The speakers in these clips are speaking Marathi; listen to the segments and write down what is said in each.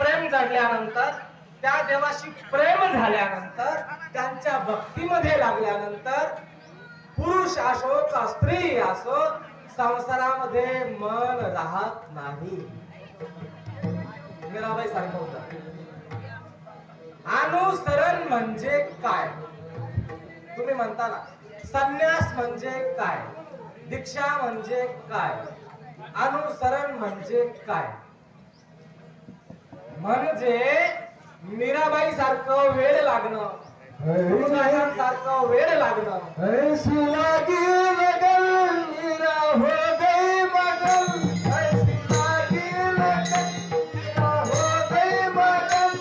प्रेम जडल्यानंतर, त्या देवाशी प्रेम झाल्यानंतर, त्यांच्या भक्तीमध्ये लागल्यानंतर, पुरुष असो का स्त्री असो, संसारामध्ये मन राहत नाही. मीराबाई सारखं होतं. अनुसरण म्हणजे काय? तुम्ही म्हणता ना, संन्यास म्हणजे काय, दीक्षा म्हणजे काय, अनुसरण म्हणजे काय? म्हणजे मीराबाई सारखं वेळ लागणं, सारखं वेळ लागणं. ऐसी लागी लगन मीरा हो गई मगन, ऐसी लागी लगन मीरा हो गई मगन,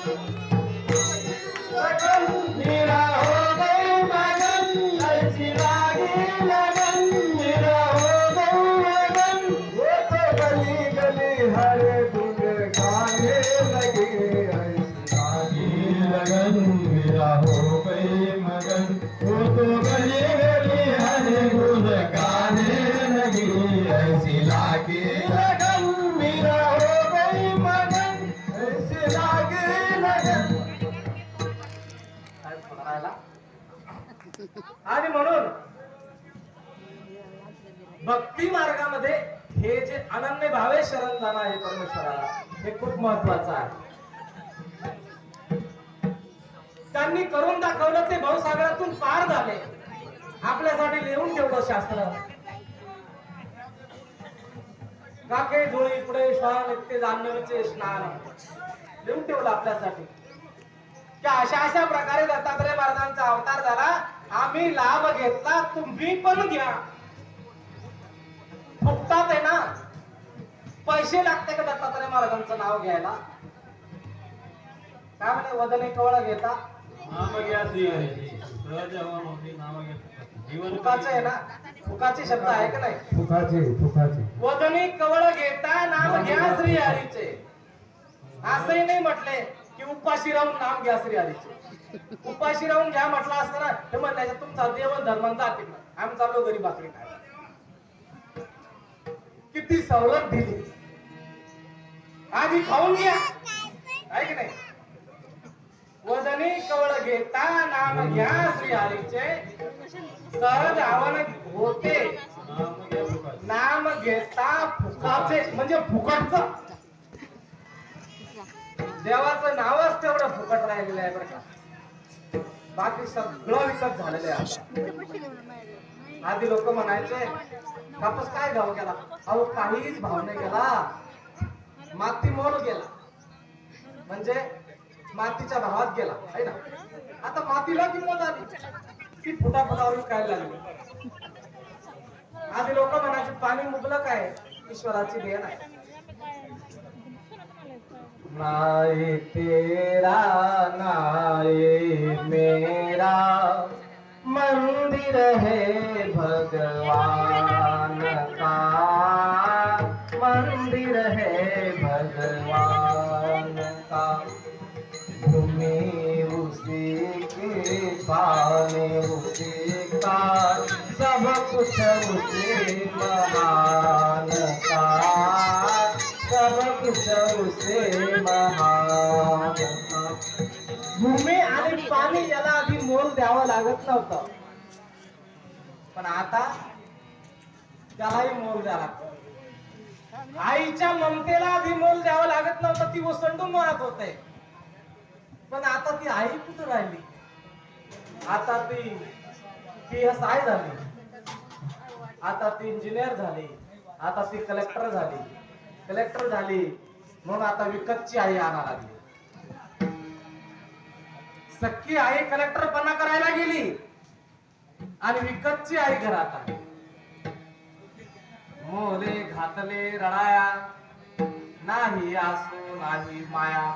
लगन मीरा हो गई मगन, ऐसी लागी लगन मीरा हो गई मगन। वो तो गली गली हर गुन गाने लगे, ऐसी लागी लगन मीरा हो गई मगन। वो तो गली गली हर गुन गाने लगी, ऐसी लागी लगन मीरा हो गई मगन, ऐसी लागी लगन। आणि म्हणून भक्ती मार्गामध्ये हे जे अनन्य भावे शरण जाणं आहे परमेश्वराला, हे खूप महत्वाचं आहे. त्यांनी करून दाखवलं, ते भवसागरातून पार झाले, आपल्यासाठी लिहून ठेवलं शास्त्र. काके धुळी पुढे श्वान नित्य जाणवेचे स्नान लिहून ठेवलं आपल्यासाठी, की अशा अशा प्रकारे दत्तात्रय महाराजांचा अवतार झाला. आम्ही लाभ घेतला, तुम्ही पण घ्या. फुकटात आहे ना, पैसे लागते का दत्तात्रय महाराजांचं नाव घ्यायला? काय म्हणे, वदने कवळ घेता नाम घ्या श्री हरी, सहज हवा मोठी नाम घ्या. फुकाचे आहे ना, फुकाचे शब्द आहे का नाही? फुकाचे फुकाचे वदने कवळ घेता नाम घ्या श्री हरीचे. असंही नाही म्हटले की उपाशी राहून नाम घ्या श्री हरीचे. उपाशी राहून घ्या म्हटलं असतं ना, हे म्हणायचं तुमचा देव धर्मांचा अतिक नाही, आम्ही चाललो गरीब भाकरी काय. किती सवलत दिली, आधी खाऊन घ्या, आहे की नाही? वदने कवळ घेता नाम घ्या श्री हरीचे, सहज आवन होते नाम घ्या फुकाचे. नाम घेता फुकाचे, म्हणजे फुकटचं. देवाचं नावच तेवढं फुकट राहिलेलं आहे बरं का, बाकी सगळं विकत झालेलं आहे आता. आधी लोक म्हणायचे कापूस काय भाव गेला, अहो काहीच भाव नाही गेला, माती मोल गेला, म्हणजे मातीच्या भावात गेला आहे ना. आता मातीला किंमत आली, ती फुटाफुटावर विकायला लागली. आधी लोक म्हणायचे पाणी मुबलक आहे, ईश्वराची देण आहे. नाये तेरा नाये मेरा, मंदिर है भगवान का, मंदिर है भगवान का। भूमि उसी की, पानी उसी का, सब कुछ उसी महान का, सब कुछ उसे महान का। भूमी आणि पाणी याला आधी मोल द्यावं लागत नव्हतं, पण आता त्यालाही मोल द्यावं लागतं. आईच्या ममतेला आधी मोल द्यावं लागत नव्हतं, ती ओसंडून वाहत होते. पण आता ती आई कुठं राहिली? आता ती PSI झाली, आता ती इंजिनियर झाली, आता ती कलेक्टर झाली, म्हणून आता विकतची आई आणा लागली. सख्खी आई कलेक्टरपणा करायला गेली आणि विकतची आई घरात आली. मोले घातले रडाया, नाही आसू नाही माया.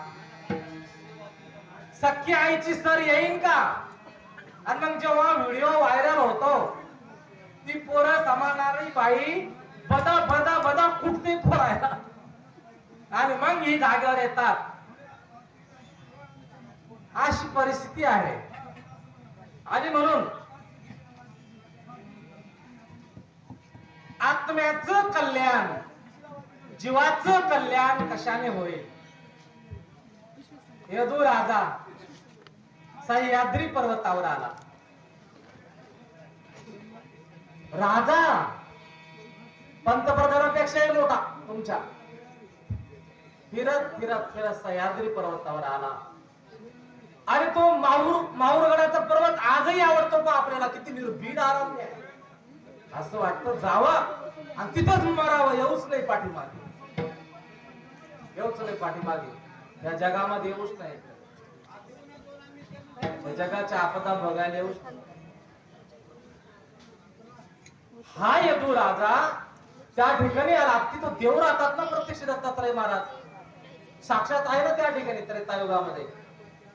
सख्खी आईची सर येईन का? आणि मग जेव्हा व्हिडिओ व्हायरल होतो, ती पोरं सांभाळणारी बाई बदा बदा बदा कुठते पोरायला, आणि मग ही जागेवर येतात. अशी परिस्थिती आहे. आणि म्हणून आत्म्याचं कल्याण, जीवाचं कल्याण कशाने होईल? यदू राजा सह्याद्री पर्वतावर आला. राजा पंतप्रधानापेक्षाही मोठा तुमच्या. फिरत फिरत फिरत सह्याद्री पर्वतावर आला आणि तो माहूरगडाचा पर्वत आजही आवडतो का आपल्याला? किती निर्भीड आराम आहे. असं वाटतं जावं आणि तिथंच मरावं. येऊच नाही पाठीमागे, येऊच नाही पाठीमागे. या जगामध्ये येऊच नाही, या जगाच्या आपदा बघायला येऊच नाही. हा यदू राजा त्या ठिकाणी आला. तिथं देव राहतात ना प्रत्यक्ष दत्तात्रय महाराज साक्षात आहे ना त्या ठिकाणी. त्रेतायुगामध्ये,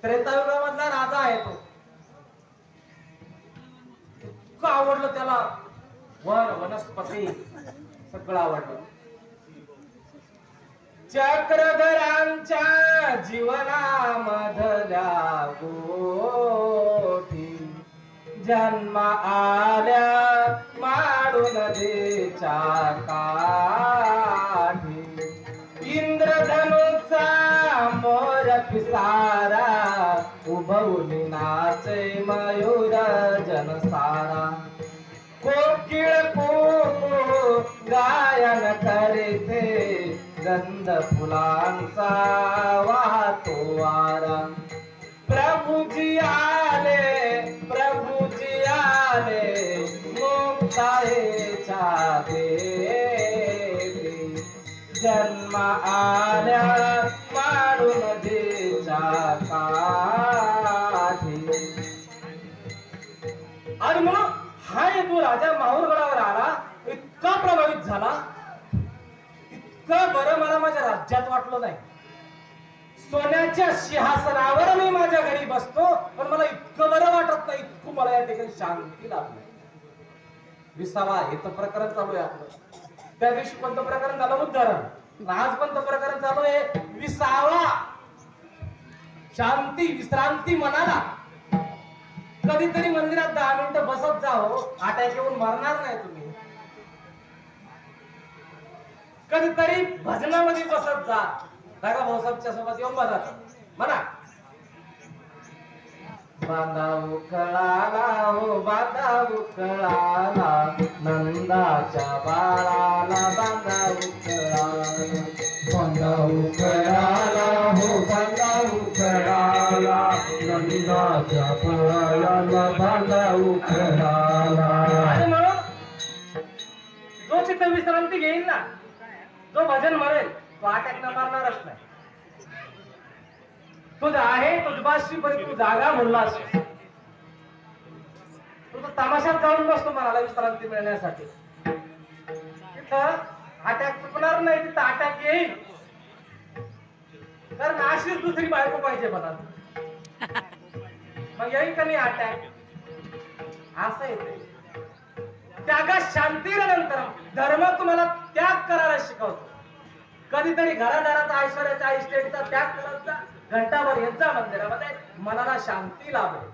त्रेतायुगामधला राजा आहे तो. इतकं आवडलं त्याला वन वनस्पती सगळं आवडलं. चक्रधरांच्या जीवनामधल्या गोठी जन्म आल्या माडू नदीच्या काठी. इंद्रधनुचा मोर पिसारा उभवून नाचे मयूर जनसारा. कोकिळ कोको गायन करते गंध फुलांचा वाहतो वारा. प्रभुजी आले, प्रभुजी आले मुक्ताईच्या देवी. जन्म आल्या माडू नदीच्या काठी. आणि मग हा यदू राजा माहूरगडावर आला. इतका प्रभावित झाला, इतकं बरं मला माझ्या राज्यात वाटलं नाही. सोन्याच्या सिंहासनावर मी माझ्या घरी बसतो पण मला इतकं बरं वाटत नाही. इतकं मला या ठिकाणी शांती लाभली. विसावा हे तर प्रकरण चालू आहे आपलं. त्या दिवशी कोणतं प्रकरण झालं? उद्धरण. आज कोणतं प्रकरण चालू आहे? विसावा. शांती विश्रांती मनाला. कधीतरी मंदिरात 10 मिनिटं बसत जाओ, अटॅक येऊन मरणार नाही तुम्ही. कधीतरी भजनामध्ये बसत जा, दादा भाऊसाहेबच्या सोबत येऊन बसायचं म्हणा. बांधा उकळाला हो बांधा उकळाला नंदाच्या बाळाला. बांधा उकळाला, बांधा उकळाला हो बांधा उकळाला नंदाच्या बाळाला. बांधा उकळाला. आणि म्हणून जो चित्त विश्रांती घेईल ना, जो भजन म्हणेल तो अटॅक न मारणारच नाही. तुझ आहे तुझबाशी पण तू जागा बोललास. तू तर तमाशात जाऊन बसतो मनाला विश्रांती मिळण्यासाठी. तिथं अटॅक चुकणार नाही, तिथं अटॅक येईल. कारण अशीच दुसरी बायको पाहिजे मला, मग येईल का नाही अटॅक? असं येते. त्यागात शांती नंतर धर्म तुम्हाला त्याग करायला शिकवतो. कधीतरी घरादाराचा ऐश्वर्याचा इस्टेटचा त्याग करत जा. घंटाभर येत जा मंदिरामध्ये, मनाला शांती लाभेल.